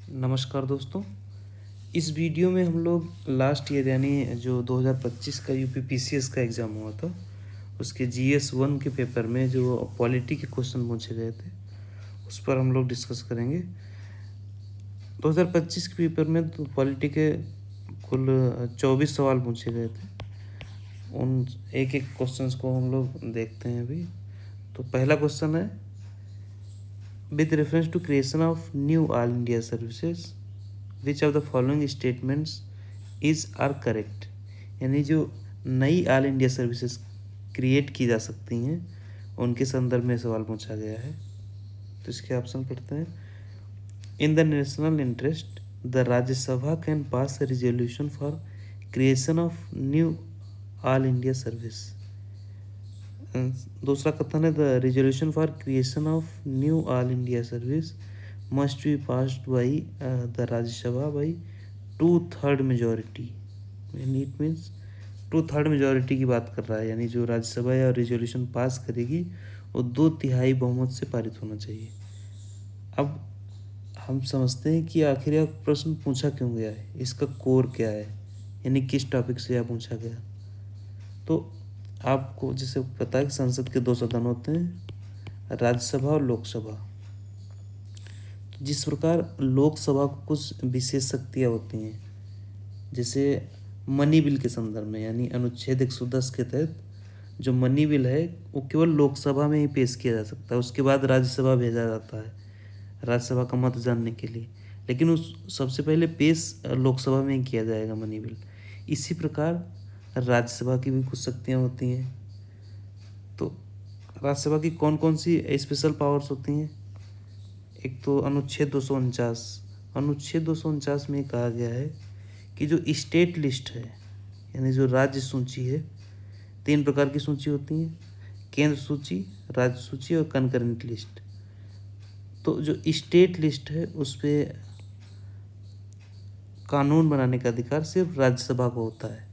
नमस्कार दोस्तों। इस वीडियो में हम लोग लास्ट ईयर यानी जो 2025 का यूपी पीसीएस का एग्ज़ाम हुआ था उसके जीएस 1 के पेपर में जो पॉलिटी के क्वेश्चन पूछे गए थे उस पर हम लोग डिस्कस करेंगे। 2025 के पेपर में तो पॉलिटी के कुल 24 सवाल पूछे गए थे। उन एक एक क्वेश्चंस को हम लोग देखते हैं अभी। तो पहला क्वेश्चन है, with reference to creation of new all India services which of the following statements is are correct. यानी जो नई ऑल इंडिया सर्विसेज क्रिएट की जा सकती हैं उनके संदर्भ में सवाल पूछा गया है। तो इसके ऑप्शन पढ़ते हैं। In the national interest the Rajya Sabha can pass a resolution for creation of new all India service. दूसरा कथन है, the resolution for creation of new all India service must be passed by the Rajya Sabha by 2/3 majority. यानी it means 2/3 majority की बात कर रहा है, यानी जो राज्यसभा या रिजोल्यूशन पास करेगी वो 2/3 बहुमत से पारित होना चाहिए। अब हम समझते हैं कि आखिर यह प्रश्न पूछा क्यों गया है, इसका कोर क्या है, यानी किस टॉपिक से यह पूछा गया। तो आपको जैसे पता है कि संसद के 2 सदन होते हैं, राज्यसभा और लोकसभा। तो जिस प्रकार लोकसभा को कुछ विशेष शक्तियाँ होती हैं, जैसे मनी बिल के संदर्भ में, यानी अनुच्छेद 110 के तहत जो मनी बिल है वो केवल लोकसभा में ही पेश किया जा सकता है, उसके बाद राज्यसभा भेजा जाता है राज्यसभा का मत जानने के लिए, लेकिन उस सबसे पहले पेश लोकसभा में ही किया जाएगा मनी बिल। इसी प्रकार राज्यसभा की भी कुछ शक्तियाँ होती हैं। तो राज्यसभा की कौन कौन सी स्पेशल पावर्स होती हैं? एक तो अनुच्छेद 249। अनुच्छेद 249 में कहा गया है कि जो स्टेट लिस्ट है, यानी जो राज्य सूची है, 3 प्रकार की सूची होती हैं, केंद्र सूची, राज्य सूची और कंकरेंट लिस्ट। तो जो स्टेट लिस्ट है उस पर कानून बनाने का अधिकार सिर्फ राज्यसभा को होता है।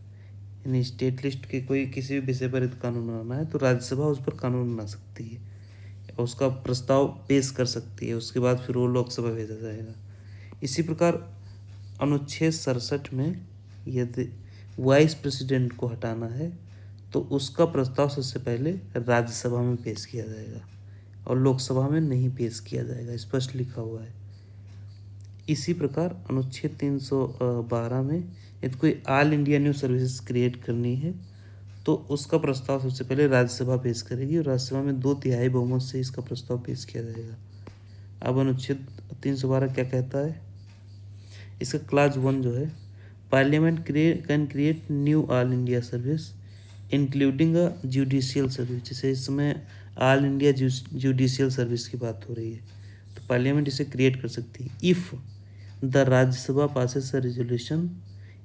यानी स्टेट लिस्ट के कोई किसी भी विषय पर कानून बनाना है तो राज्यसभा उस पर कानून बना सकती है, उसका प्रस्ताव पेश कर सकती है, उसके बाद फिर वो लोकसभा भेजा जाएगा। इसी प्रकार अनुच्छेद 67 में यदि वाइस प्रेसिडेंट को हटाना है तो उसका प्रस्ताव सबसे पहले राज्यसभा में पेश किया जाएगा और लोकसभा में नहीं पेश किया जाएगा, स्पष्ट लिखा हुआ है। इसी प्रकार अनुच्छेद 312 में यदि कोई all India new services create करनी है तो उसका प्रस्ताव सबसे पहले राज्यसभा पेश करेगी और राज्यसभा में 2/3 बहुमत से इसका प्रस्ताव पेश किया जाएगा। अब अनुच्छेद 312 क्या कहता है? इसका क्लास 1 जो है, parliament can create new all India service including a judicial service. जैसे इस समय ऑल इंडिया जुडिशियल सर्विस की बात हो रही है तो पार्लियामेंट इसे क्रिएट कर सकती है if the Rajya Sabha passes a resolution.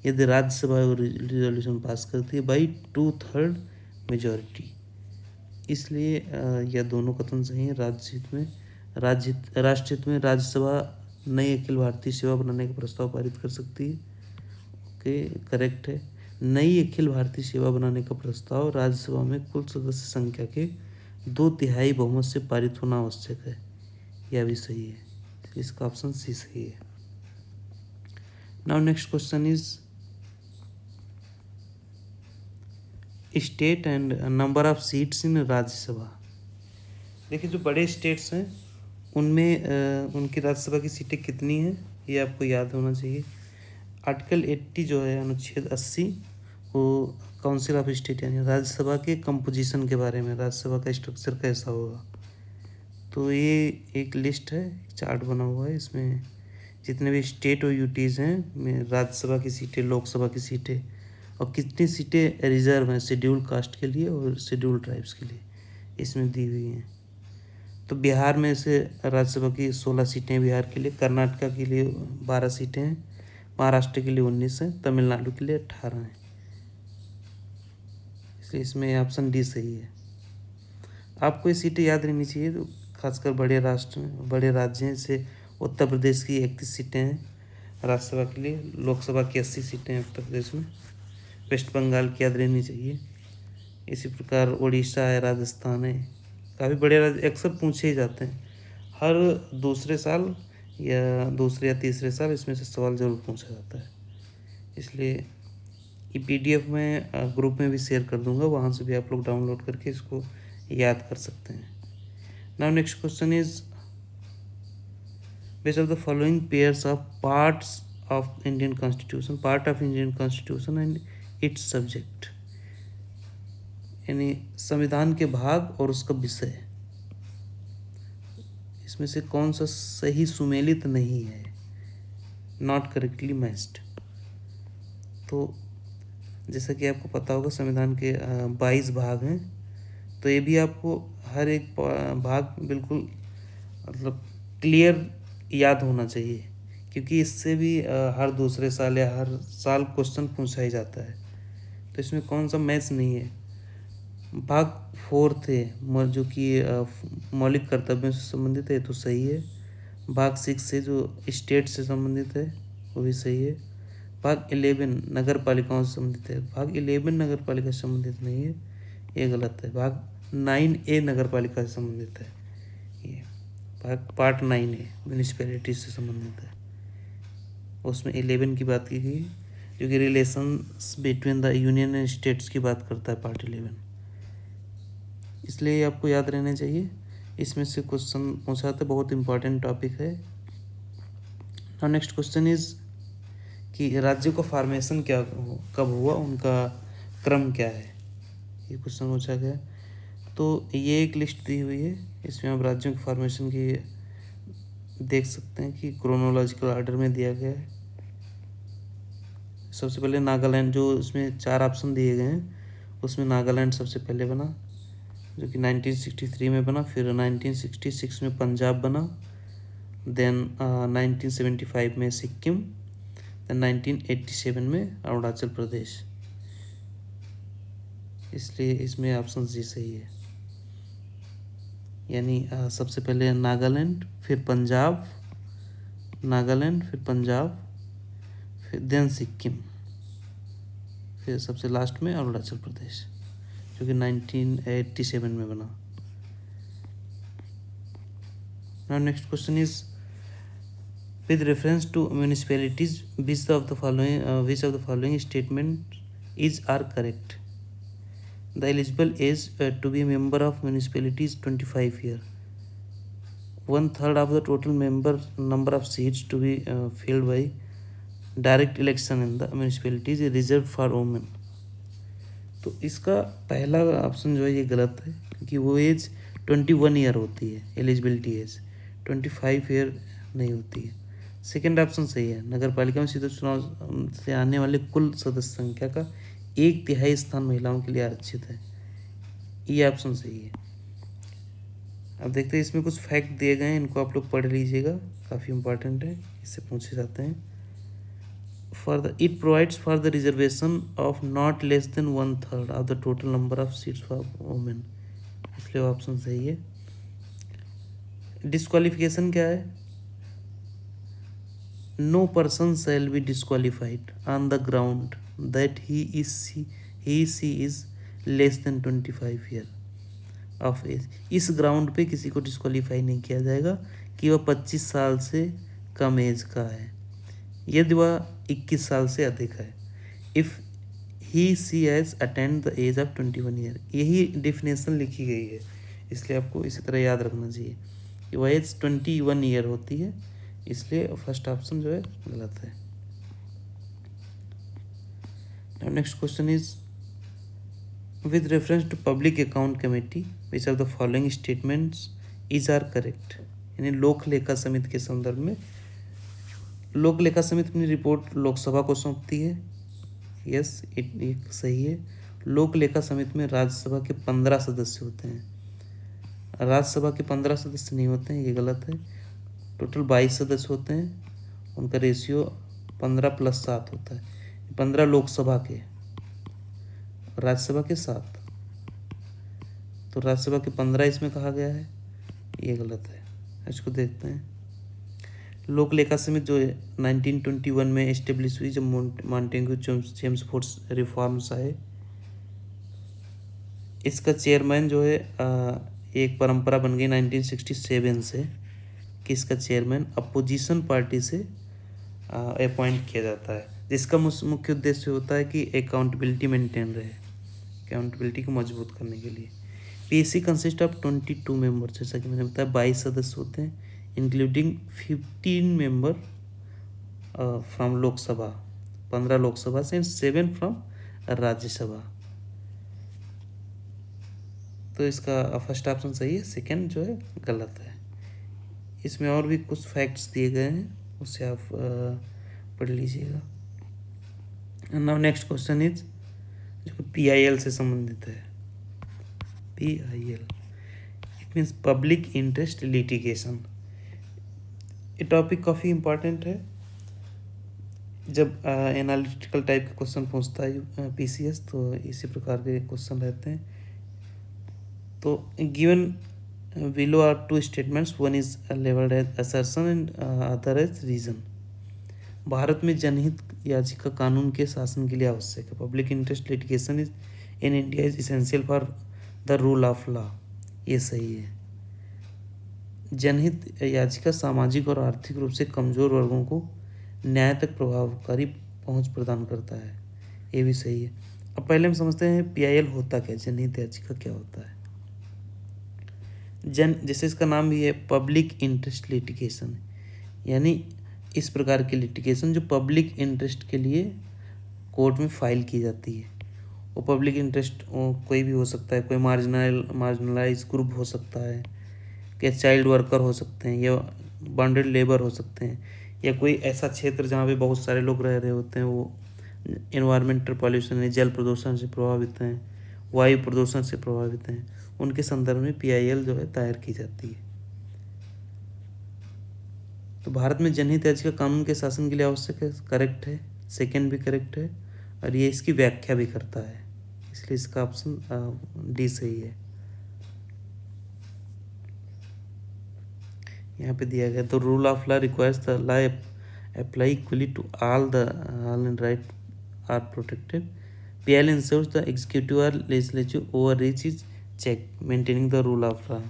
यदि राज्यसभा रिजोल्यूशन पास करती है बाई 2/3 मेजॉरिटी। इसलिए यह दोनों कथन सही हैं। राष्ट्रहित में राज्यसभा नई अखिल भारतीय सेवा बनाने का प्रस्ताव पारित कर सकती है। ओके, करेक्ट है। नई अखिल भारतीय सेवा बनाने का प्रस्ताव राज्यसभा में कुल सदस्य संख्या के 2/3 बहुमत से पारित होना आवश्यक है, यह भी सही है। इसका ऑप्शन सी सही है। Now next question is state and number of seats in Rajya Sabha. देखिए, जो बड़े स्टेट्स हैं उनमें उनकी राज्यसभा की सीटें कितनी हैं ये आपको याद होना चाहिए। आर्टिकल 80 जो है, अनुच्छेद 80, वो काउंसिल ऑफ स्टेट यानी राज्यसभा के कंपोजिशन के बारे में, राज्यसभा का स्ट्रक्चर कैसा होगा। तो ये एक लिस्ट है, चार्ट बना हुआ है, इसमें जितने भी स्टेट और यूटीज़ हैं में राज्यसभा की सीटें, लोकसभा की सीटें और कितनी सीटें रिजर्व हैं शेड्यूल कास्ट के लिए और शेड्यूल ट्राइब्स के लिए, इसमें दी हुई हैं। तो बिहार में से राज्यसभा की 16 सीटें बिहार के लिए, कर्नाटका के लिए 12 सीटें हैं, महाराष्ट्र के लिए 19 हैं, तमिलनाडु के लिए 18 हैं। इसलिए इसमें ऑप्शन डी सही है। आपको ये सीटें याद रहनी चाहिए, तो खासकर बड़े राष्ट्र में, बड़े राज्य हैं, जैसे उत्तर प्रदेश की 31 सीटें हैं राज्यसभा के लिए, लोकसभा की 80 सीटें हैं उत्तर प्रदेश में, वेस्ट बंगाल की याद रहनी चाहिए। इसी प्रकार उड़ीसा है, राजस्थान है, काफ़ी बड़े राज्य अक्सर पूछे ही जाते हैं। हर दूसरे साल या दूसरे या तीसरे साल इसमें से सवाल ज़रूर पूछा जाता है। इसलिए ये PDF मैं ग्रुप में भी शेयर कर दूंगा, वहाँ से भी आप लोग डाउनलोड करके इसको याद कर सकते हैं। Now next question is which of the following pairs of parts of Indian Constitution, part of Indian Constitution and its subject, यानी संविधान के भाग और उसका विषय, इसमें से कौन सा सही सुमेलित नहीं है, नॉट करेक्टली मैच्ड। तो जैसा कि आपको पता होगा संविधान के 22 भाग हैं, तो ये भी आपको हर एक भाग बिल्कुल मतलब क्लियर याद होना चाहिए, क्योंकि इससे भी हर दूसरे साल या हर साल क्वेश्चन पूछा ही जाता है। तो इसमें कौन सा मैच नहीं है। भाग 4 थे जो कि मौलिक कर्तव्यों से संबंधित है, तो सही है। भाग 6 से जो स्टेट से संबंधित है वो भी सही है। भाग 11 नगर पालिकाओं से संबंधित है, भाग 11 नगर पालिका से संबंधित नहीं है, ये गलत है। भाग 9A नगर पालिका से संबंधित है, ये भाग पार्ट 9A म्यूनिसिपैलिटी से संबंधित है, उसमें 11 की बात की गई जो कि relations between the union and states की बात करता है, पार्ट 11। इसलिए आपको याद रहना चाहिए, इसमें से क्वेश्चन पूछा था, बहुत इंपॉर्टेंट टॉपिक है। नाउ नेक्स्ट क्वेश्चन इज कि राज्यों का फॉर्मेशन क्या कब हुआ, उनका क्रम क्या है, ये क्वेश्चन पूछा गया। तो ये एक लिस्ट दी हुई है, इसमें आप राज्यों के फॉर्मेशन की देख सकते हैं कि क्रोनोलॉजिकल ऑर्डर में दिया गया है। सबसे पहले नागालैंड, जो इसमें 4 ऑप्शन दिए गए हैं उसमें नागालैंड सबसे पहले बना, जो कि 1963 में बना। फिर 1966 में पंजाब बना, देन 1975 में सिक्किम, देन 1987 में अरुणाचल प्रदेश। इसलिए इसमें ऑप्शन जी सही है, यानी सबसे पहले नागालैंड, फिर पंजाब, नागालैंड, फिर पंजाब, फिर देन सिक्किम, फिर सबसे लास्ट में अरुणाचल प्रदेश, जो कि 1987 में बना। Now next question is with reference to municipalities which of the following statement is are correct. The eligible age to be a member of municipality is 25 year. 1/3 of the total number of seats to be filled by direct election in the municipality is reserved for women. तो इसका पहला option जो है ये गलत है, क्योंकि वो एज 21 ईयर होती है, एलिजिबिलिटी एज 25 ईयर नहीं होती है। सेकेंड ऑप्शन सही है, नगर पालिका में सीधे चुनाव से आने वाले कुल सदस्य संख्या का 1/3 स्थान महिलाओं के लिए आरक्षित है, ये ऑप्शन सही है। अब देखते हैं, इसमें कुछ फैक्ट दिए गए हैं, इनको आप लोग पढ़ लीजिएगा, काफ़ी इंपॉर्टेंट है, इससे पूछे जाते हैं। It provides for the reservation of not less than 1/3 of the total number of seats for women, इसलिए ऑप्शन सही है। डिस्क्वालिफिकेशन क्या है, no person shall be disqualified on the ground that he she is less than 25 year of age। इस ground पे किसी को disqualify नहीं किया जाएगा कि वह 25 साल से कम एज का है, यदि वह 21 साल से अधिक है। If he she has attend the age of 21 year, यही डिफिनेशन लिखी गई है, इसलिए आपको इसी तरह याद रखना चाहिए कि वह एज 21 ईयर होती है, इसलिए फर्स्ट ऑप्शन जो है गलत है। Now next question is with reference to public account committee which of the following statements is are correct, यानी लोक लेखा समिति के संदर्भ में लोक लेखा समिति अपनी रिपोर्ट लोकसभा को सौंपती है, यस ये सही है। लोक लेखा समिति में राज्यसभा के 15 सदस्य होते हैं, राज्यसभा के 15 सदस्य नहीं होते हैं, ये गलत है। टोटल 22 सदस्य होते हैं, उनका रेशियो 15 + 7 होता है, 15 लोकसभा के, राज्यसभा के 7, तो राज्यसभा के 15 इसमें कहा गया है, ये गलत है। इसको देखते हैं, लोक लेखा समिति जो 1921 में एस्टेब्लिश हुई, जब मॉन्टेग्यू चेम्सफोर्ड रिफॉर्म्स आए। इसका चेयरमैन जो है एक परंपरा बन गई 1967 से किसका चेयरमैन अपोजिशन पार्टी से अपॉइंट किया जाता है, जिसका मुख्य उद्देश्य होता है कि अकाउंटेबिलिटी मेंटेन रहे, अकाउंटेबिलिटी को मजबूत करने के लिए। पीएससी कंसिस्ट ऑफ 22 मेंबर, जैसा कि मैंने बताया 22 सदस्य होते हैं, including 15 member from Lok Sabha, 15 Lok Sabha से, 7 फ्रॉम राज्यसभा। तो इसका फर्स्ट ऑप्शन सही है, सेकंड जो है गलत है। इसमें और भी कुछ फैक्ट्स दिए गए हैं, उससे आप पढ़ लीजिएगा। नाउ नेक्स्ट क्वेश्चन इज जो PIL से संबंधित है। PIL it means public interest litigation. ये टॉपिक काफ़ी इम्पॉर्टेंट है। जब एनालिटिकल टाइप का क्वेश्चन पूछता है PCS, तो इसी प्रकार के क्वेश्चन रहते हैं। तो given below are 2 statements, one is labelled as assertion and other as reason. Bharat में जनहित याचिका कानून के शासन के लिए आवश्यक है। Public interest litigation is in India is essential for the rule of law. ये सही है। जनहित याचिका सामाजिक और आर्थिक रूप से कमजोर वर्गों को न्याय तक प्रभावकारी पहुंच प्रदान करता है। ये भी सही है। अब पहले हम समझते हैं PIL होता क्या है, जनहित याचिका क्या होता है। जैसे इसका नाम भी है पब्लिक इंटरेस्ट लिटिगेशन, यानी इस प्रकार की लिटिगेशन जो पब्लिक इंटरेस्ट के लिए कोर्ट में फाइल की जाती है। वो पब्लिक इंटरेस्ट कोई भी हो सकता है, कोई मार्जिनलाइज ग्रुप हो सकता है, क्या चाइल्ड वर्कर हो सकते हैं, या बॉन्डेड लेबर हो सकते हैं, या कोई ऐसा क्षेत्र जहाँ पे बहुत सारे लोग रह रहे होते हैं, वो इन्वायरमेंटल पॉल्यूशन है, जल प्रदूषण से प्रभावित हैं, वायु प्रदूषण से प्रभावित हैं, उनके संदर्भ में PIL जो है दायर की जाती है। तो भारत में जनहित याचिका कानून के शासन के लिए आवश्यक है, करेक्ट है। सेकंड भी करेक्ट है, और ये इसकी व्याख्या भी करता है, इसलिए इसका ऑप्शन D सही है। यहाँ पे दिया गया तो rule of law requires the law apply equally to all and right are protected. PIL ensures the executive or legislative overreach is checked, maintaining the rule of law.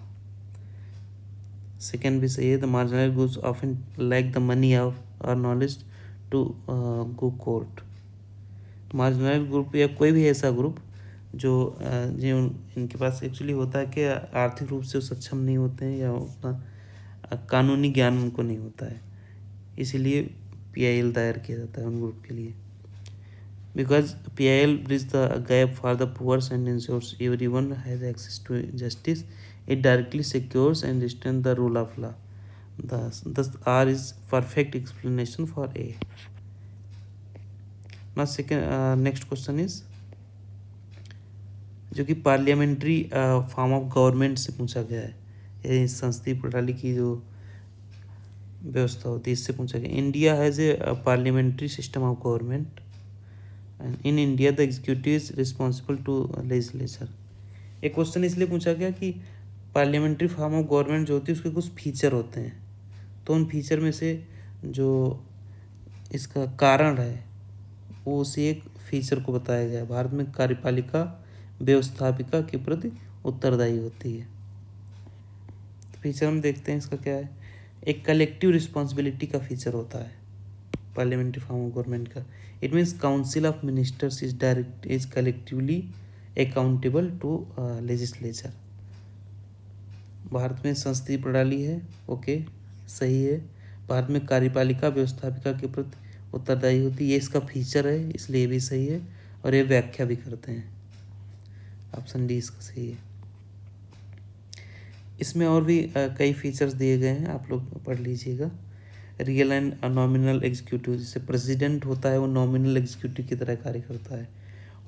Second भी सही है। The marginal groups often lack the money or knowledge to go court. Marginal group या कोई भी ऐसा group जो इनके पास actually होता है कि आर्थिक रूप से सक्षम नहीं होते हैं, या उतना कानूनी ज्ञान उनको नहीं होता है, इसीलिए PIL दायर किया जाता है उन ग्रुप के लिए। Because PIL bridges the gap for the poor and ensures everyone has access to justice, it directly secures and strengthens the rule of law. Thus R is perfect explanation for A. Now next question is जो कि parliamentary form of government से पूछा गया है, ये संसदीय प्रणाली की जो व्यवस्था होती है इससे पूछा गया। India has a parliamentary system of government and in India the executive is responsible to legislature. एक क्वेश्चन इसलिए पूछा गया कि पार्लियामेंट्री फॉर्म ऑफ गवर्नमेंट जो होती है उसके कुछ फीचर होते हैं, तो उन फीचर में से जो इसका कारण है वो उसी एक फीचर को बताया गया है। भारत में कार्यपालिका व्यवस्थापिका के प्रति उत्तरदायी होती है। फीचर हम देखते हैं इसका क्या है। एक कलेक्टिव रिस्पॉन्सिबिलिटी का फीचर होता है पार्लियामेंट्री फॉर्म ऑफ गवर्नमेंट का। It means council of ministers is collectively accountable to legislature. Bharat में संसदीय प्रणाली है, ओके सही है। भारत में कार्यपालिका व्यवस्थापिका के प्रति उत्तरदायी होती है, ये इसका फीचर है, इसलिए भी सही है, और ये व्याख्या भी करते हैं। ऑप्शन D इसका सही है। इसमें और भी कई फीचर्स दिए गए हैं, आप लोग पढ़ लीजिएगा। रियल एंड नॉमिनल एग्जीक्यूटिव, जैसे प्रेसिडेंट होता है वो नॉमिनल एग्जीक्यूटिव की तरह कार्य करता है।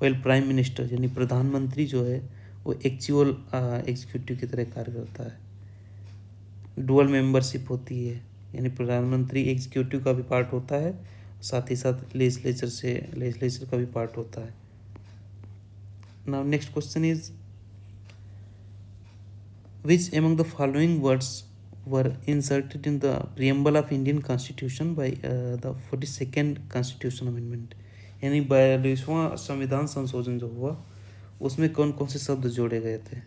वेल प्राइम मिनिस्टर यानी प्रधानमंत्री जो है वो एक्चुअल एग्जीक्यूटिव की तरह कार्य करता है। डुअल मेंबरशिप होती है, यानी प्रधानमंत्री एग्जीक्यूटिव का भी पार्ट होता है, साथ ही साथ लेजिस्लेचर का भी पार्ट होता है। Now next question is which among the following words were inserted in the preamble of Indian Constitution by the 42nd Constitution Amendment। यानी 42वां संविधान संशोधन जो हुआ उसमें कौन कौन से शब्द जोड़े गए थे।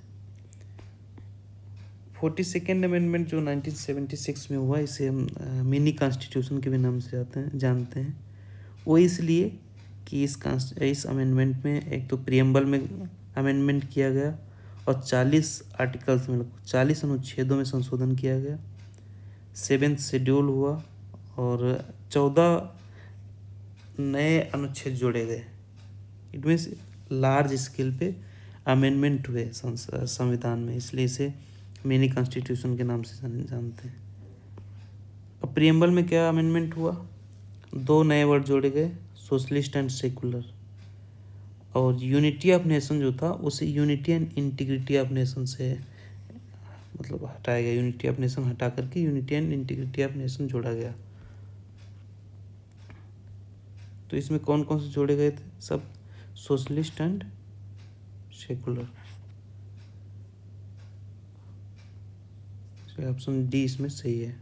42nd अमेंडमेंट जो 1976 में हुआ, इसे हम मिनी कॉन्स्टिट्यूशन के भी नाम से जानते हैं। वो इसलिए कि इस अमेंडमेंट में एक तो प्रियम्बल में अमेंडमेंट किया गया और 40 आर्टिकल्स में 40 अनुच्छेदों में संशोधन किया गया। 7th शेड्यूल हुआ और 14 नए अनुच्छेद जोड़े गए। इट मीन्स लार्ज स्केल पे अमेंडमेंट हुए संविधान में, इसलिए इसे मिनी कॉन्स्टिट्यूशन के नाम से जानते हैं। अब प्रियम्बल में क्या अमेंडमेंट हुआ? 2 नए वर्ड जोड़े गए, सोशलिस्ट एंड सेकुलर, और यूनिटी ऑफ नेशन जो था उसे unity and integrity of nation से मतलब हटाया गया। यूनिटी ऑफ नेशन हटा करके unity and integrity of nation जोड़ा गया। तो इसमें कौन कौन से जोड़े गए थे? सब socialist and secular. Option D इसमें सही है।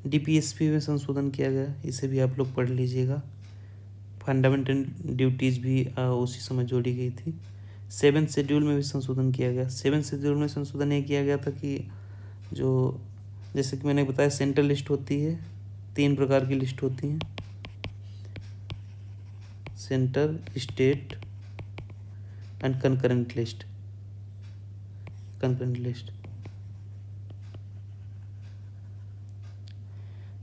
डीपीएसपी में संशोधन किया गया, इसे भी आप लोग पढ़ लीजिएगा। फंडामेंटल ड्यूटीज भी उसी समय जोड़ी गई थी। 7th शेड्यूल में भी संशोधन किया गया। 7th शेड्यूल में संशोधन ये किया गया था कि जो जैसे कि मैंने बताया सेंट्रल लिस्ट होती है, 3 प्रकार की लिस्ट होती हैं, centre, state and concurrent list.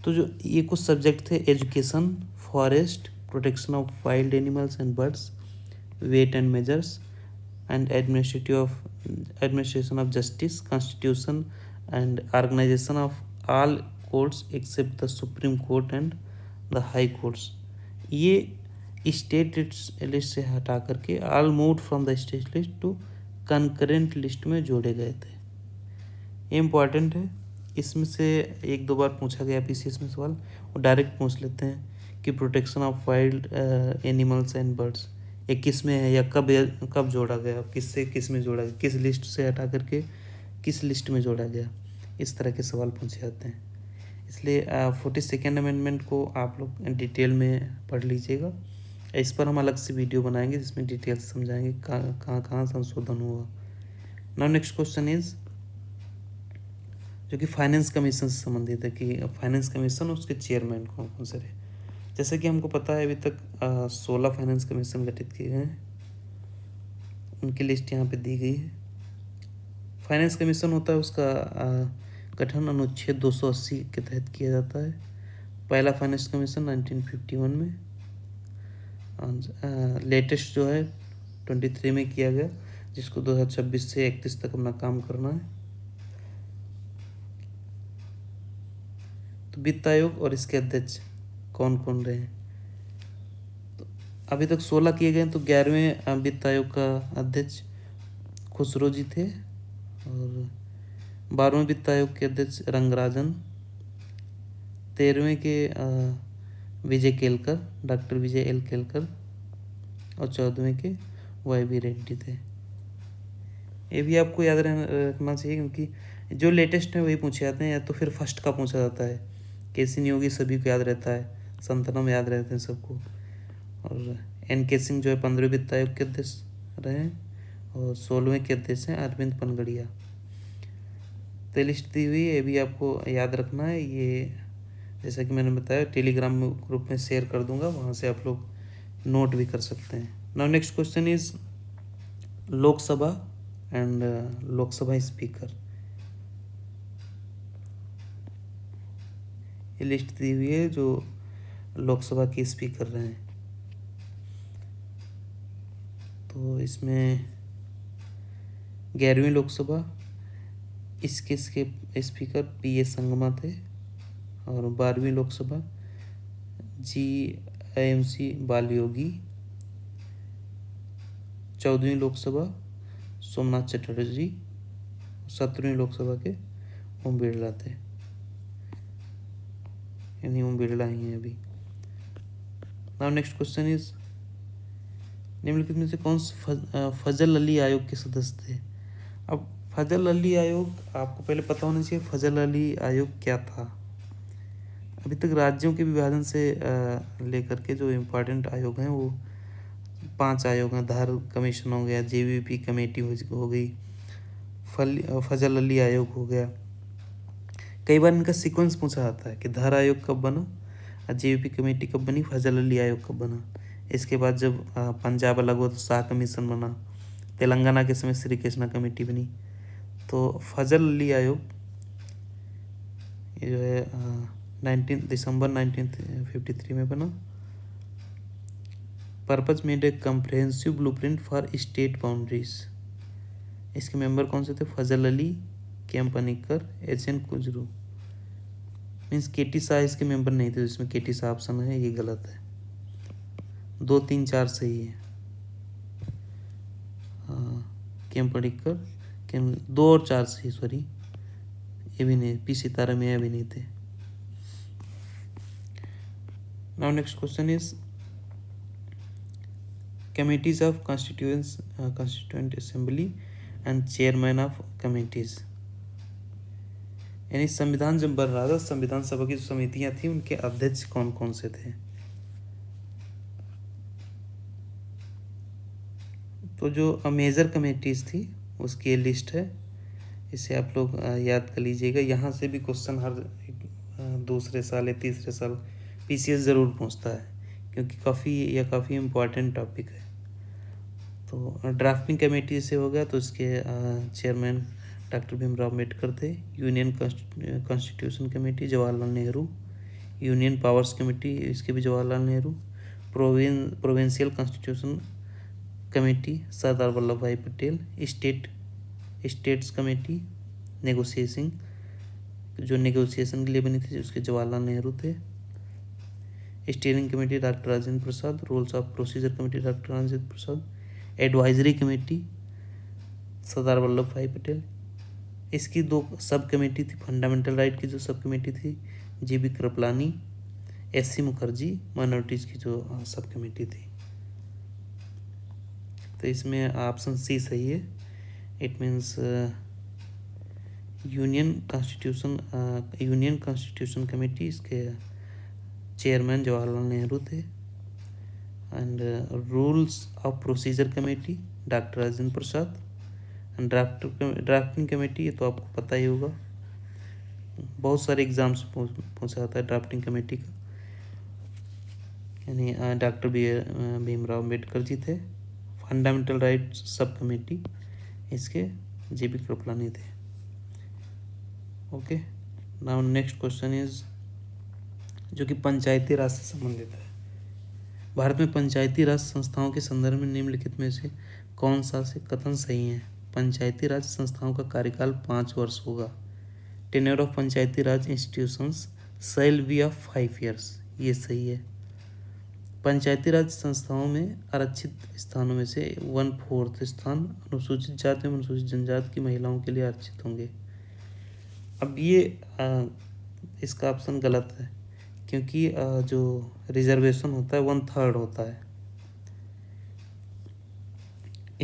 तो जो ये कुछ सब्जेक्ट थे, education, forest, protection of wild animals and birds, weight and measures and administration of justice, constitution and organisation of all courts except the supreme court and the high courts. ये state list से हटा करके all moved from the state list to concurrent list में जोड़े गए थे। ये important है, इसमें से 1-2 बार पूछा गया पीसीएस में सवाल, वो डायरेक्ट पूछ लेते हैं कि protection of wild animals and birds ये किस में है या कब जोड़ा गया, किससे किस में जोड़ा गया, किस लिस्ट से हटा करके किस लिस्ट में जोड़ा गया, इस तरह के सवाल पूछे जाते हैं। इसलिए 42nd अमेंडमेंट को आप लोग डिटेल में पढ़ लीजिएगा। इस पर हम अलग से वीडियो बनाएंगे जिसमें डिटेल से समझाएंगे कहाँ संशोधन हुआ। नाउ नेक्स्ट क्वेश्चन इज जो कि फाइनेंस कमीशन से संबंधित है कि फाइनेंस कमीशन उसके चेयरमैन कौन कौन से रहे। जैसे कि हमको पता है अभी तक 16 फाइनेंस कमीशन गठित किए गए हैं, उनकी लिस्ट यहाँ पे दी गई है। फाइनेंस कमीशन होता है उसका गठन अनुच्छेद 280 के तहत किया जाता है। पहला फाइनेंस कमीशन 1951 में, लेटेस्ट जो है 23 में किया गया, जिसको 2026 से 31 तक अपना काम करना है। तो वित्त आयोग और इसके अध्यक्ष कौन कौन रहे हैं? तो अभी तक 16 किए गए, तो 11वें वित्त आयोग का अध्यक्ष खुसरो जी थे और 12वें वित्त आयोग के अध्यक्ष रंगराजन, 13वें के विजय केलकर, डॉक्टर विजय एल केलकर, और 14वें के वाई रेड्डी थे। ये भी आपको याद रखना चाहिए क्योंकि जो लेटेस्ट है वही पूछे जाते हैं, या तो फिर फर्स्ट का पूछा जाता है। के सी नियोगी सभी को याद रहता है, संतनम याद रहते हैं सबको, और एन के सिंह जो है 15वें वित्त आयोग के अध्यक्ष रहे और 16वें के अध्यक्ष हैं अरविंद पनगड़िया। तो लिस्ट दी हुई है, ये भी आपको याद रखना है। ये जैसा कि मैंने बताया टेलीग्राम ग्रुप में शेयर कर दूंगा, वहाँ से आप लोग नोट भी कर सकते हैं। Now next question is Lok Sabha and Lok Sabha speaker. ये लिस्ट दी हुई है जो लोकसभा के स्पीकर रहे हैं। तो इसमें 11वीं लोकसभा, इसके स्पीकर पी ए संगमा थे, और 12वीं लोकसभा GIMC बालयोगी, 14वीं लोकसभा सोमनाथ चटर्जी, 17वीं लोकसभा के ओम बिरला थे, यानी ओम बिरला ही हैं अभी। नाउ नेक्स्ट क्वेश्चन इज निम्नलिखित में से कौन फजल अली आयोग के सदस्य थे? अब फजल अली आयोग आपको पहले पता होना चाहिए, फजल अली आयोग क्या था। अभी तक राज्यों के विभाजन से लेकर के जो इम्पोर्टेंट आयोग हैं वो 5 आयोग हैं। धार कमीशन हो गया, JVP कमेटी हो गई, फजल अली आयोग हो गया। कई बार इनका सीक्वेंस पूछा जाता है कि धर आयोग कब बना, जेवीपी कमेटी कब बनी, फजल अली आयोग कब बना। इसके बाद जब पंजाब अलग हुआ तो शाह कमीशन बना, तेलंगाना के समय श्री कृष्णा कमेटी बनी। तो फजल अली आयोग ये जो है 19 दिसंबर 1953 में बना। Purpose made a comprehensive blueprint for state boundaries. इसके मेंबर कौन से थे, Fazal Ali, K M. Panikkar, H N. Kunzru. Means K T. Shah इसके मेंबर नहीं थे, जिसमें के.टी. शाह ऑप्शन है, ये गलत है। 2, 3, 4 सही है। के.एम. पनिक्कर, के.एम. 2 और 4 सही, सॉरी ये भी नहीं, पी सीताराम ये भी नहीं थे। Now next question is committees of constituent assembly and chairman of committees. यानी संविधान जब बन रहा था, संविधान सभा की जो समितियां थी उनके अध्यक्ष कौन कौन से थे। तो जो मेजर कमेटीज थी उसकी ये लिस्ट है, इसे आप लोग याद कर लीजिएगा। यहाँ से भी क्वेश्चन हर दूसरे साल या तीसरे साल पीसीएस ज़रूर पूछता है, क्योंकि काफ़ी इम्पोर्टेंट टॉपिक है। तो ड्राफ्टिंग कमेटी से हो गया, तो इसके चेयरमैन डॉक्टर भीमराव अम्बेडकर थे। Union constitution committee Jawaharlal Nehru. Union powers committee, इसके भी Jawaharlal Nehru. Provincial constitution committee Sardar Vallabh Bhai Patel. States committee negotiation के लिए बनी थी, उसके जवाहरलाल नेहरू थे। Steering committee doctor Rajendra Prasad. Rules of procedure committee doctor Rajendra Prasad. Advisory committee Sardar Vallabh Bhai Patel. इसकी 2 सब कमेटी थी। फंडामेंटल राइट की जो सब कमेटी थी GB. Kripalani. SC. Mukherjee. Minorities की जो सब कमेटी थी। तो इसमें ऑप्शन सी सही है। It means union constitution committee, इसके चेयरमैन जवाहरलाल नेहरू थे। And rules of procedure committee doctor Rajendra Prasad. And drafting committee, ये तो आपको पता ही होगा, बहुत सारे एग्जाम्स पूछा जाता है ड्राफ्टिंग कमेटी का, यानी डॉक्टर भीमराव अम्बेडकर जी थे। फंडामेंटल राइट्स सब कमेटी, इसके जी.बी. कृपलानी थे। Okay, now next question is जो कि पंचायती राज से संबंधित है। भारत में पंचायती राज संस्थाओं के संदर्भ में निम्नलिखित में से कौन सा से कथन सही है। पंचायती राज संस्थाओं का कार्यकाल 5 वर्ष होगा। Tenure of Panchayati Raj institutions shell be of 5 years, ये सही है। पंचायती राज संस्थाओं में आरक्षित स्थानों में से 1/4 स्थान अनुसूचित जाति एवं अनुसूचित जनजाति की महिलाओं के लिए आरक्षित होंगे। अब ये इसका ऑप्शन गलत है, क्योंकि जो रिजर्वेशन होता है 1/3 होता है।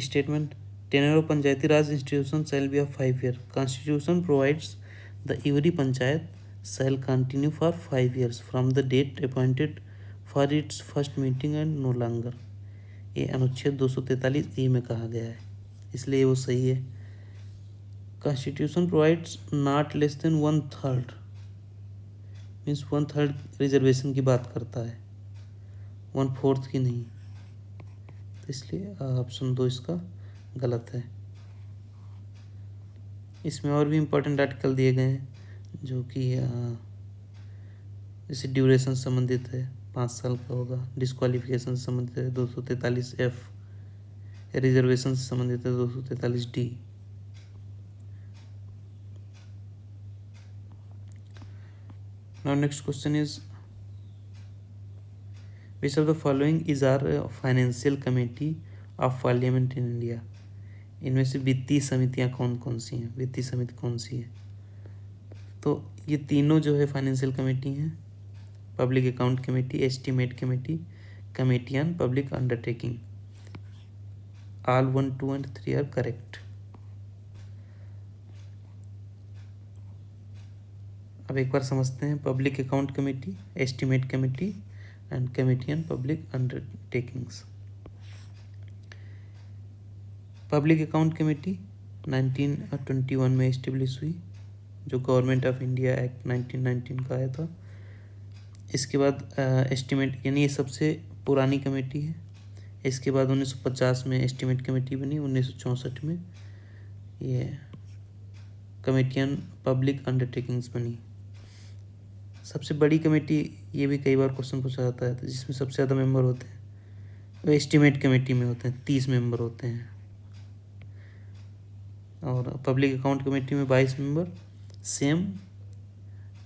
Statement tenure of Panchayati Raj institution shall be of 5 years। Constitution provides the every panchayat shall continue for 5 years from the date appointed for its first meeting and no longer. ये अनुच्छेद 243 में कहा गया है, इसलिए वो सही है। Constitution provides not less than 1/3 means 1/3 reservation की बात करता है, 1/4 की नहीं, तो इसलिए ऑप्शन 2 इसका गलत है। इसमें और भी इम्पोर्टेंट आर्टिकल दिए गए हैं, जो कि जैसे ड्यूरेशन संबंधित है 5 साल का होगा। डिस्क्वालिफिकेशन से संबंधित है 243F। रिजर्वेशन से संबंधित है 243D। Now next question is which of the following is are financial committee of parliament in India. इनमें से वित्तीय समितियां कौन कौन सी हैं, वित्तीय समिति कौन सी है। तो ये तीनों जो है फाइनेंशियल कमेटी हैं, public account committee, estimate committee, committee on public undertaking. All 1, 2 and 3 are correct. अब एक बार समझते हैं public account committee, estimate committee and committee on public undertakings. Public account committee 1921 में इस्टेब्लिश हुई, जो गवर्नमेंट ऑफ इंडिया एक्ट 1919 का आया था। इसके बाद एस्टीमेट, यानी ये सबसे पुरानी कमेटी है। इसके बाद 1950 में एस्टीमेट कमेटी बनी, 1964 में ये कमेटी ऑन पब्लिक अंडरटेकिंग्स बनी। सबसे बड़ी कमेटी, ये भी कई बार क्वेश्चन पूछा जाता है, तो जिसमें सबसे ज़्यादा मेंबर होते हैं वो एस्टीमेट कमेटी में होते हैं, 30 मेंबर होते हैं। और पब्लिक अकाउंट कमेटी में 22 मेंबर, सेम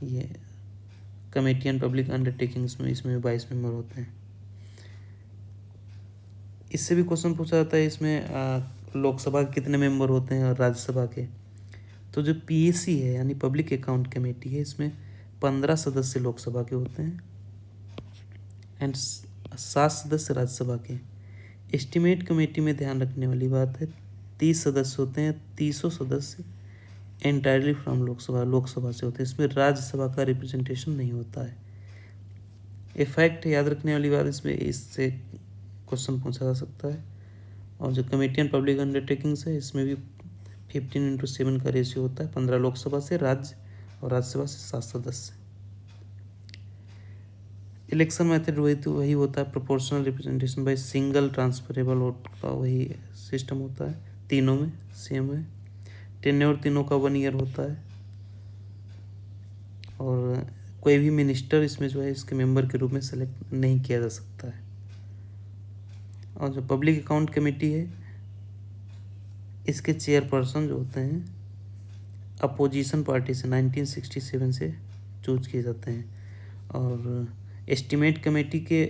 ये कमेटी ऑन पब्लिक अंडरटेकिंग्स में, इसमें 22 मेंबर होते हैं। इससे भी क्वेश्चन पूछा जाता है, इसमें लोकसभा के कितने मेंबर होते हैं और राज्यसभा के। तो जो पीएसी है यानी पब्लिक अकाउंट कमेटी है, इसमें 15 सदस्य लोकसभा के होते हैं एंड 7 सदस्य राज्यसभा के। एस्टीमेट कमेटी में ध्यान रखने वाली बात है, 30 सदस्य होते हैं, 30 सदस्य एंटायरली फ्रॉम लोकसभा से होते हैं। इसमें राज्यसभा का रिप्रेजेंटेशन नहीं होता है। इफेक्ट याद रखने वाली बात, इसमें इससे क्वेश्चन पूछा जा सकता है। और जो कमेटी ऑन पब्लिक अंडरटेकिंग्स है, इसमें भी 15:7 का रेशियो होता है, 15 लोकसभा से राज्य और राज्यसभा से 7 सदस्य। इलेक्शन मेथड वही होता है, proportional representation by single transferable vote का वही सिस्टम होता है, तीनों में सेम है। टेन्योर तीनों का 1 ईयर होता है। और कोई भी मिनिस्टर इसमें जो है इसके मेंबर के रूप में सेलेक्ट नहीं किया जा सकता है। और जो पब्लिक अकाउंट कमेटी है, इसके चेयरपर्सन जो होते हैं अपोजिशन पार्टी से 1967 से चूज किए जाते हैं। और एस्टीमेट कमेटी के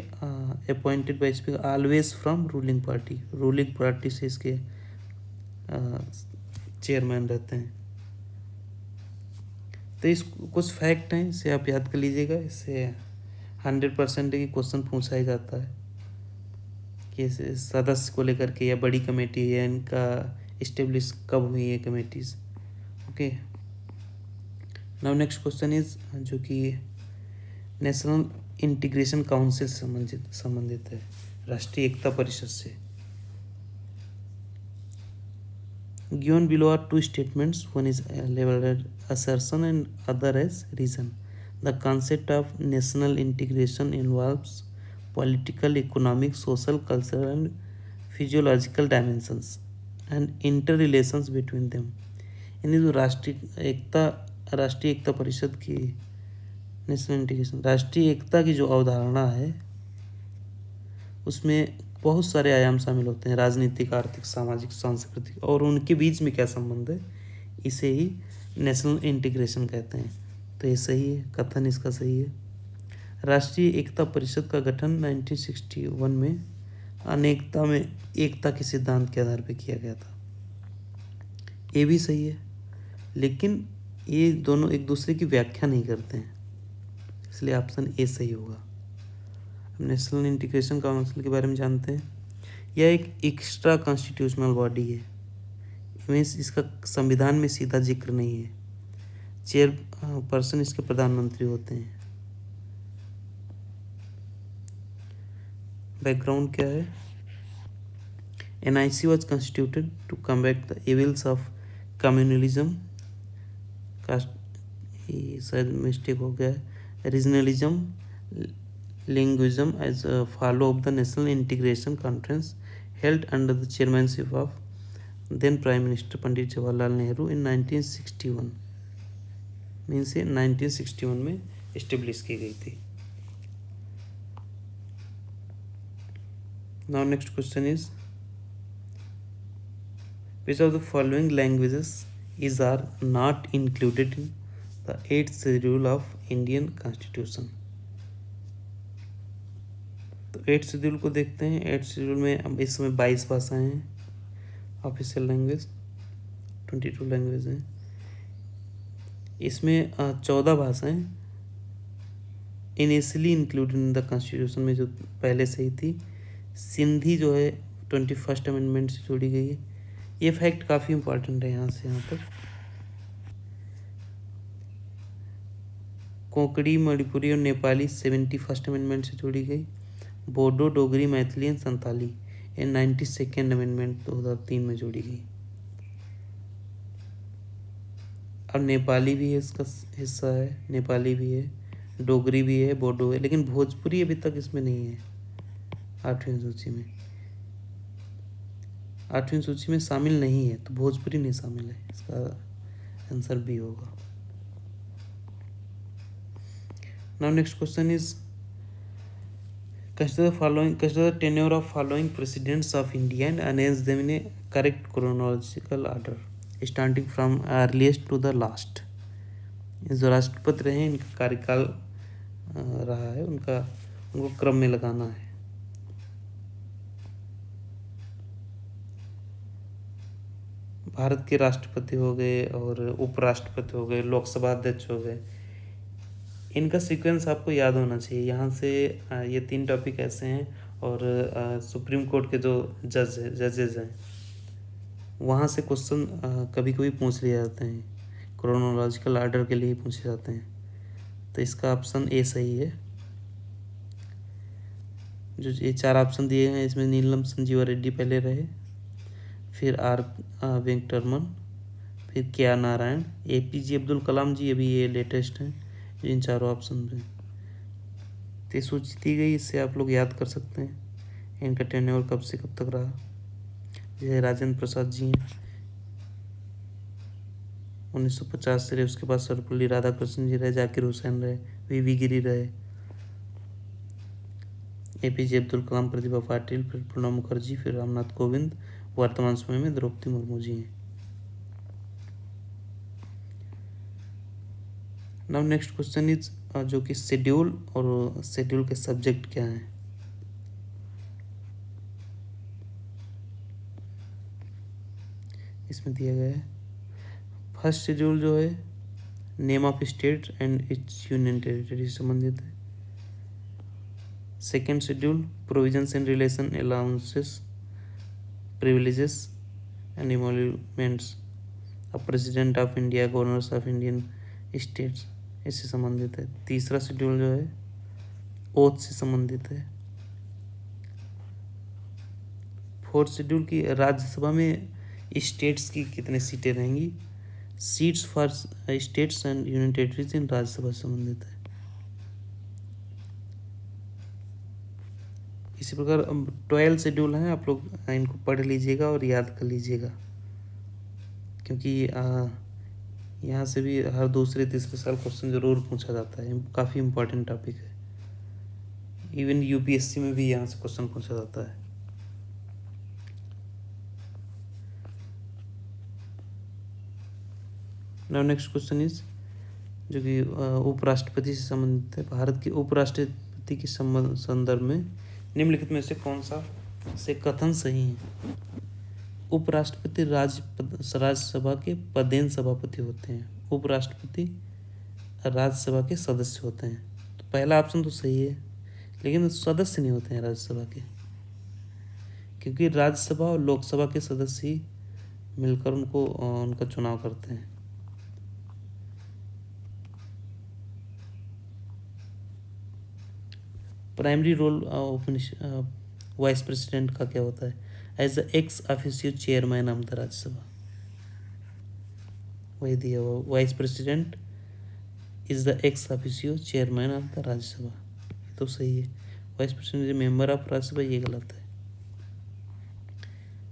appointed by speaker always from ruling party से इसके चेयरमैन रहते हैं। तो इस कुछ फैक्ट हैं, इसे आप याद कर लीजिएगा। इससे 100% की क्वेश्चन पूछा ही जाता है कि सदस्य को लेकर के, या बड़ी कमेटी है, इनका इस्टेब्लिश कब हुई है committees. Okay, now next question is, जो कि नेशनल इंटीग्रेशन काउंसिल से संबंधित है, राष्ट्रीय एकता परिषद से। Given below are two statements. One is labeled as assertion and other as reason. The concept of national integration involves political, economic, social, cultural, and physiological dimensions and interrelations between them. यानी जो राष्ट्रीय एकता परिषद की national integration, राष्ट्रीय एकता की जो अवधारणा है, उसमें बहुत सारे आयाम शामिल होते हैं, राजनीतिक, आर्थिक, सामाजिक, सांस्कृतिक, और उनके बीच में क्या संबंध है, इसे ही नेशनल इंटीग्रेशन कहते हैं। तो ये सही है, कथन इसका सही है। राष्ट्रीय एकता परिषद का गठन 1961 में अनेकता में एकता के सिद्धांत के आधार पर किया गया था। ये भी सही है, लेकिन ये दोनों एक दूसरे की व्याख्या नहीं करते हैं, इसलिए ऑप्शन ए सही होगा। नेशनल इंटीग्रेशन काउंसिल के बारे में जानते हैं। यह एक एक्स्ट्रा कॉन्स्टिट्यूशनल बॉडी है, मीन्स इसका संविधान में सीधा जिक्र नहीं है। चेयर पर्सन इसके प्रधानमंत्री होते हैं। बैकग्राउंड क्या है, NIC was constituted to combat the evils of communalism, शायद मिस्टेक हो गया है, regionalism, linguism as a follow of the National Integration Conference held under the chairmanship of then Prime Minister Pandit Jawaharlal Nehru in 1961, means 1961 में establish की गई थी। Now next question is, which of the following languages is are not included in the 8th schedule of Indian Constitution? तो 8th schedule को देखते हैं। 8th schedule में अब इस समय 22 भाषाएं हैं, ऑफिशियल लैंग्वेज 22 लैंग्वेज हैं। इसमें 14 भाषाएं initially included in the constitution में, जो पहले से ही थी। सिंधी जो है 21st अमेंडमेंट से जोड़ी गई है। ये फैक्ट काफ़ी इंपॉर्टेंट है यहाँ से यहाँ तक। कोंकणी, मणिपुरी और नेपाली 71st अमेंडमेंट से जोड़ी गई। Bodo, Dogri, Maithili and Santali 92nd amendment 2003 में जोड़ी गई। अब नेपाली भी है, इसका हिस्सा है, नेपाली भी है, डोगरी भी है, बोडो है, लेकिन भोजपुरी अभी तक इसमें नहीं है 8वीं सूची में। 8वीं सूची में शामिल नहीं है, तो भोजपुरी नहीं शामिल है, इसका आंसर बी होगा। Now next question is consider the tenure of following presidents of India and arrange them in a correct chronological order starting from earliest to the last। जो राष्ट्रपति रहे इनका कार्यकाल रहा है उनको क्रम में लगाना है। भारत के राष्ट्रपति हो गए और उपराष्ट्रपति हो गए, लोकसभा अध्यक्ष हो गए, इनका सीक्वेंस आपको याद होना चाहिए। यहाँ से ये 3 टॉपिक ऐसे हैं, और सुप्रीम कोर्ट के जो जजेज हैं वहाँ से क्वेश्चन कभी कभी पूछ लिए जाते हैं, क्रोनोलॉजिकल ऑर्डर के लिए पूछे जाते हैं। तो इसका ऑप्शन ए सही है। जो ये 4 ऑप्शन दिए हैं इसमें नीलम संजीवा रेड्डी पहले रहे, फिर आर वेंकटरमन, फिर के आर नारायण, APJ अब्दुल कलाम जी अभी ये लेटेस्ट हैं इन चारों ऑप्शन में। तो सूची दी गई, इससे आप लोग याद कर सकते हैं इनका टेन्योर कब से कब तक रहा। जैसे राजेंद्र प्रसाद जी हैं 1950 से रहे, उसके बाद सर्वपल्ली राधाकृष्णन जी रहे, जाकिर हुसैन रहे, VV गिरी रहे, APJ अब्दुल कलाम, प्रतिभा पाटिल, फिर प्रणब मुखर्जी, फिर रामनाथ कोविंद, वर्तमान समय में द्रौपदी मुर्मू जी हैं। नाउ नेक्स्ट क्वेश्चन इज जो कि शेड्यूल और शेड्यूल के सब्जेक्ट क्या हैं। इसमें दिया गया है फर्स्ट शेड्यूल जो है name of state and it's union territory से संबंधित है। Second schedule provisions in relation allowances privileges and emoluments of president of India, governors of Indian states, इससे संबंधित है। तीसरा शेड्यूल जो है ओथ से संबंधित है। फोर्थ शेड्यूल की राज्यसभा में स्टेट्स की कितने सीटें रहेंगी, seats for states and union territories in Rajya Sabha से संबंधित है। इसी प्रकार 12 शेड्यूल हैं, आप लोग इनको पढ़ लीजिएगा और याद कर लीजिएगा, क्योंकि यहाँ से भी हर दूसरे तीसरे साल क्वेश्चन जरूर पूछा जाता है, काफ़ी इम्पोर्टेंट टॉपिक है। इवन UPSC में भी यहाँ से क्वेश्चन पूछा जाता है। नाउ नेक्स्ट क्वेश्चन इज जो कि उपराष्ट्रपति से संबंधित है। भारत के उपराष्ट्रपति के संदर्भ में निम्नलिखित में से कौन सा से कथन सही है। उपराष्ट्रपति राज्यसभा के पदेन सभापति होते हैं, उपराष्ट्रपति राज्यसभा के सदस्य होते हैं। तो पहला ऑप्शन तो सही है, लेकिन सदस्य नहीं होते हैं राज्यसभा के, क्योंकि राज्यसभा और लोकसभा के सदस्य ही मिलकर उनका चुनाव करते हैं। प्राइमरी रोल वाइस प्रेसिडेंट का क्या होता है, as the ex officio chairman of the Rajya Sabha, वही दिया हुआ, vice president is the ex officio chairman of the Rajya Sabha, तो सही है। Vice president member of Rajya Sabha, ये गलत है।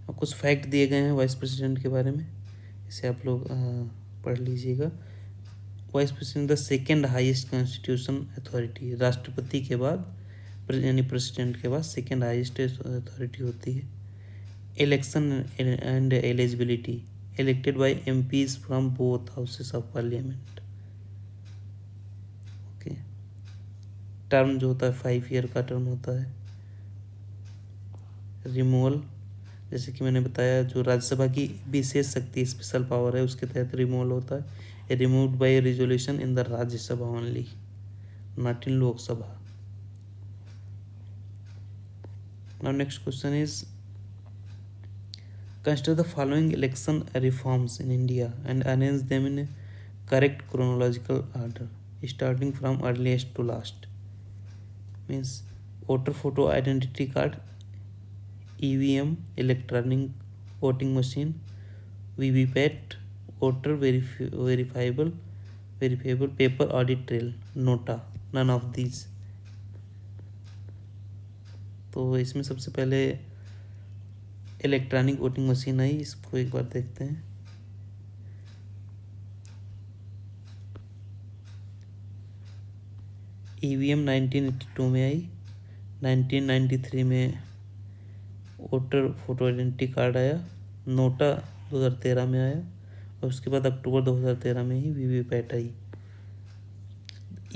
और कुछ फैक्ट दिए गए हैं वाइस प्रेसिडेंट के बारे में, इसे आप लोग पढ़ लीजिएगा। Vice president the second highest constitution authority, राष्ट्रपति के बाद यानी प्रेसिडेंट के बाद सेकेंड हाईएस्ट अथॉरिटी होती है। Election and eligibility, elected by MPs from both houses of parliament. Okay, term जो होता है 5 ईयर का टर्म होता है। रिमूवल, जैसे कि मैंने बताया, जो राज्यसभा की विशेष शक्ति स्पेशल पावर है उसके तहत रिमूवल होता है। Removed by resolution in the Rajya Sabha only, not in Lok Sabha. Now next question is consider the following election reforms in India and arrange them in a correct chronological order starting from earliest to last। Means voter photo identity card, EVM electronic voting machine, VVPAT, voter verifiable paper audit trail, NOTA, none of these. तो इसमें सबसे पहले electronic voting machine आई, इसको एक बार देखते हैं। EVM 1982 में आई, 1993 में वोटर फोटो आइडेंटिटी कार्ड आया, नोटा 2013 में आया, और उसके बाद अक्टूबर 2013 में ही वीवीपैट आई।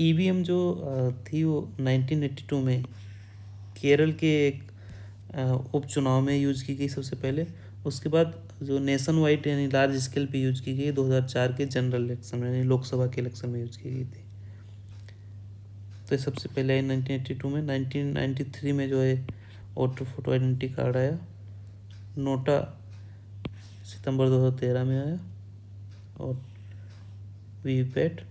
ईवीएम जो थी वो 1982 में केरल के एक उपचुनाव में यूज की गई सबसे पहले। उसके बाद जो नेशन वाइड यानी लार्ज स्केल पे यूज की गई 2004 के जनरल इलेक्शन में यानी लोकसभा के इलेक्शन में यूज की गई थी। तो ये सबसे पहले आई 1982 में। 1993 में जो है वोटर फोटो आइडेंटिटी कार्ड आया, नोटा सितंबर 2013 में आया, और वीवीपैट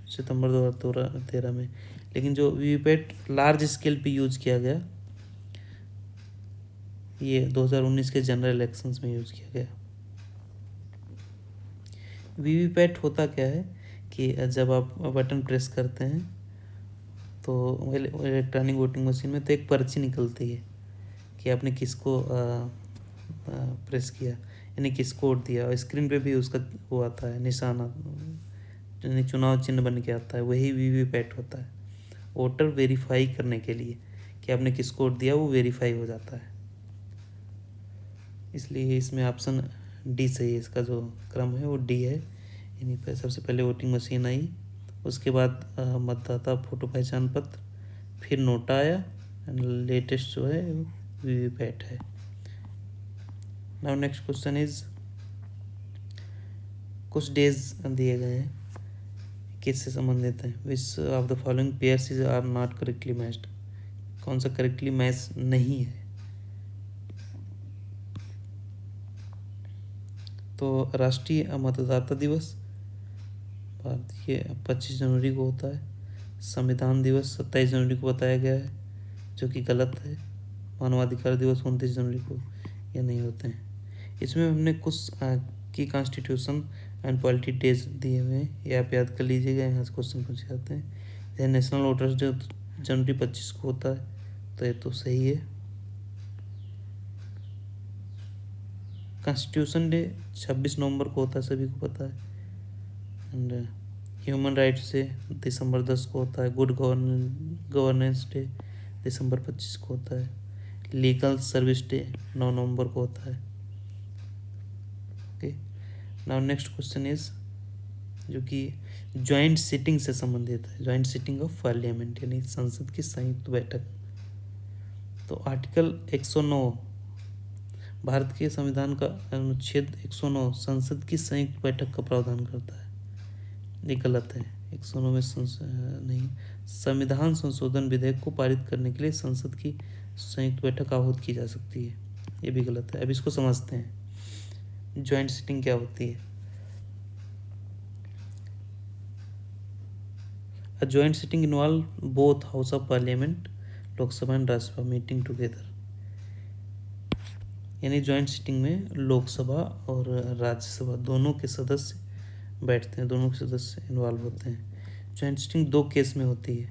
सितंबर 2013 में। लेकिन जो वीवीपैट लार्ज स्केल पे यूज किया गया ये 2019 के जनरल इलेक्शंस में यूज किया गया। वीवीपैट होता क्या है कि जब आप बटन प्रेस करते हैं तो इलेक्ट्रॉनिक वोटिंग मशीन में तो एक पर्ची निकलती है कि आपने किसको प्रेस किया यानी किसको वोट दिया, और स्क्रीन पे भी उसका वो आता है निशान, यानी चुनाव चिन्ह बन के आता है, वही वीवीपैट होता है। वोटर वेरीफाई करने के लिए कि आपने किसको वोट दिया वो वेरीफाई हो जाता है, इसलिए इसमें ऑप्शन डी सही है। इसका जो क्रम है वो डी है, यानी सबसे पहले वोटिंग मशीन आई, उसके बाद मतदाता फोटो पहचान पत्र, फिर नोटा आया, लेटेस्ट जो है वीवीपैट है। नाउ नेक्स्ट क्वेश्चन इज, कुछ डेज दिए गए हैं किससे संबंधित हैं। Which of the following pairs is are not correctly matched, कौन सा करेक्टली मैच नहीं है। तो राष्ट्रीय मतदाता दिवस भारतीय 25 जनवरी को होता है, संविधान दिवस 27 जनवरी को बताया गया है जो कि गलत है, मानवाधिकार दिवस 29 जनवरी को, ये नहीं होते हैं। इसमें हमने कुछ की कॉन्स्टिट्यूशन एंड पॉलिटी डेज दिए हुए हैं, ये आप याद कर लीजिएगा, यहाँ से क्वेश्चन पूछे जाते हैं। यह नेशनल वोटर्स डे जनवरी 25 को होता है, तो ये तो सही है। कॉन्स्टिट्यूशन डे 26 नवंबर को होता है, सभी को पता है। एंड ह्यूमन राइट्स डे दिसंबर 10 को होता है। गुड गवर्नेंस डे दिसंबर 25 को होता है। लीगल सर्विस डे 9 नवंबर को होता है। Okay, now next question is, जो कि ज्वाइंट सिटिंग से संबंधित है, ज्वाइंट सिटिंग ऑफ पार्लियामेंट यानी संसद की संयुक्त बैठक। तो आर्टिकल 109 भारत के संविधान का अनुच्छेद 109 संसद की संयुक्त बैठक का प्रावधान करता है, ये गलत है। 109 में नहीं, संविधान संशोधन विधेयक को पारित करने के लिए संसद की संयुक्त बैठक आहूत की जा सकती है, ये भी गलत है। अब इसको समझते हैं, ज्वाइंट सिटिंग क्या होती है। A joint sitting involve both House of Parliament, Lok Sabha and Rajya Sabha meeting together, यानी ज्वाइंट सिटिंग में लोकसभा और राज्यसभा दोनों के सदस्य बैठते हैं, दोनों के सदस्य इन्वॉल्व होते हैं। ज्वाइंट सिटिंग दो केस में होती है,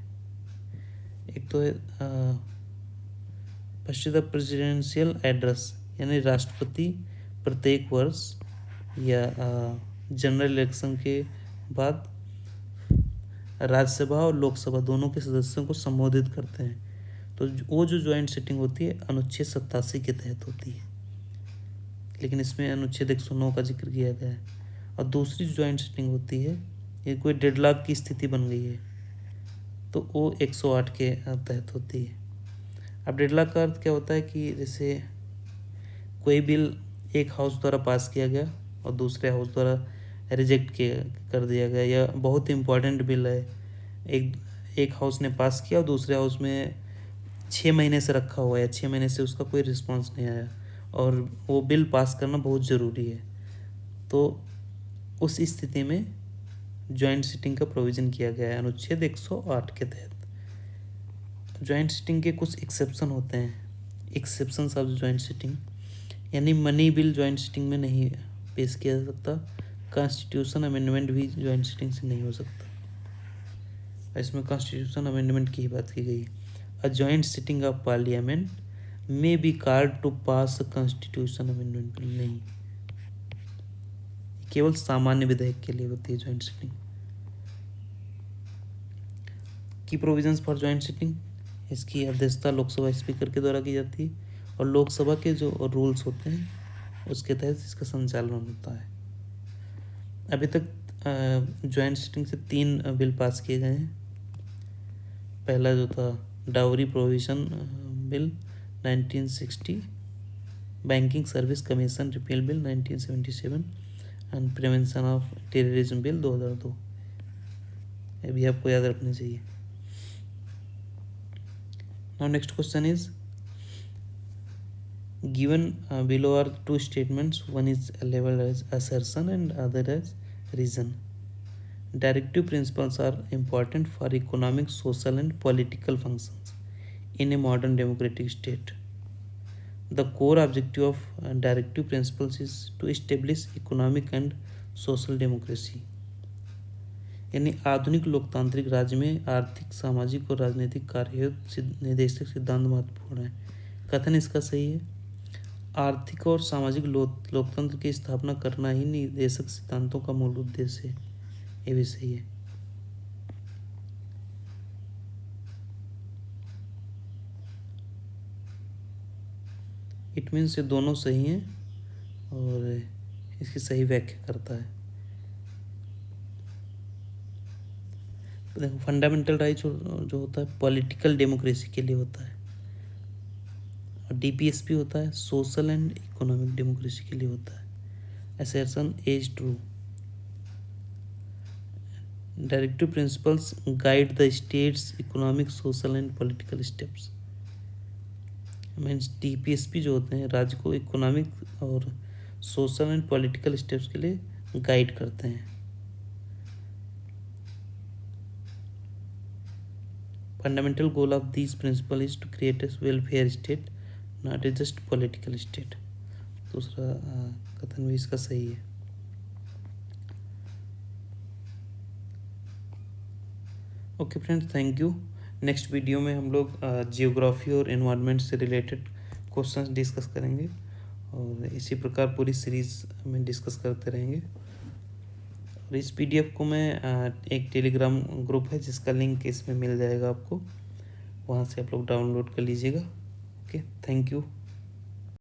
एक तो है पश्चिम प्रेसिडेंशियल एड्रेस, यानी राष्ट्रपति प्रत्येक वर्ष या जनरल इलेक्शन के बाद राज्यसभा और लोकसभा दोनों के सदस्यों को संबोधित करते हैं। तो वो जो ज्वाइंट सिटिंग होती है अनुच्छेद 87 के तहत होती है, लेकिन इसमें अनुच्छेद 109 का जिक्र किया गया है। और दूसरी ज्वाइंट सिटिंग होती है, ये कोई डेडलॉक की स्थिति बन गई है तो वो 108 के तहत होती है। अब डेडलॉक का अर्थ क्या होता है कि जैसे कोई बिल एक हाउस द्वारा पास किया गया और दूसरे हाउस द्वारा रिजेक्ट कर दिया गया, या बहुत इम्पोर्टेंट बिल है, एक हाउस ने पास किया और दूसरे हाउस में 6 महीने से रखा हुआ है, 6 महीने से उसका कोई रिस्पांस नहीं आया और वो बिल पास करना बहुत ज़रूरी है, तो उस स्थिति में ज्वाइंट सिटिंग का प्रोविज़न किया गया है अनुच्छेद 108 के तहत। ज्वाइंट सिटिंग के कुछ एक्सेप्शन होते हैं, एक्सेप्शंस ऑफ ज्वाइंट सिटिंग, यानी मनी बिल ज्वाइंट सिटिंग में नहीं पेश किया जा सकता। कॉन्स्टिट्यूशन अमेंडमेंट भी ज्वाइंट सिटिंग से नहीं हो सकता। इसमें कॉन्स्टिट्यूशन अमेंडमेंट की ही बात की गई है। A joint sitting of parliament may be called to pass constitution amendment bill, नहीं, केवल सामान्य विधेयक के लिए होती है joint sitting. Key provisions for joint sitting, इसकी अध्यक्षता लोकसभा स्पीकर के द्वारा की जाती है और लोकसभा के जो रूल्स होते हैं उसके तहत इसका संचालन होता है। अभी तक ज्वाइंट सिटिंग से 3 बिल पास किए गए हैं। पहला जो था dowry provision bill 1960, banking service commission repeal bill 1977 and prevention of terrorism bill 2002। ये भी आपको याद रखनी चाहिए। Now next question is given below are 2 statements, one is labeled as assertion and other as reason. Directive principles are important for economic, social and political functions in a modern democratic state. The core objective of directive principles is to establish economic and social democracy. यानी आधुनिक लोकतांत्रिक राज्य में आर्थिक, सामाजिक और राजनीतिक कार्य निर्देशक सिद्धांत महत्वपूर्ण है। कथन इसका सही है। आर्थिक और सामाजिक लोकतंत्र की स्थापना करना ही निर्देशक सिद्धांतों का मूल उद्देश्य है। ये भी सही है। इट मीन्स ये दोनों सही हैं और इसकी सही व्याख्या करता है। देखो, फंडामेंटल राइट्स जो होता है पॉलिटिकल डेमोक्रेसी के लिए होता है और डीपीएसपी होता है सोशल एंड इकोनॉमिक डेमोक्रेसी के लिए होता है। Assertion is true. Directive principles guide the states economic, social and political steps. Means DPSP जो होते हैं राज्य को इकोनॉमिक और सोशल एंड पॉलिटिकल स्टेप्स के लिए गाइड करते हैं। Fundamental goal of this principle is to create a welfare state, not a just political state. दूसरा कथन भी इसका सही है। Okay friends, thank you. Next video में हम लोग जियोग्राफी और एनवायरनमेंट से रिलेटेड क्वेश्चंस डिस्कस करेंगे और इसी प्रकार पूरी सीरीज में डिस्कस करते रहेंगे। और इस पीडीएफ को मैं एक टेलीग्राम ग्रुप है जिसका लिंक इसमें मिल जाएगा आपको, वहाँ से आप लोग डाउनलोड कर लीजिएगा। Okay, thank you.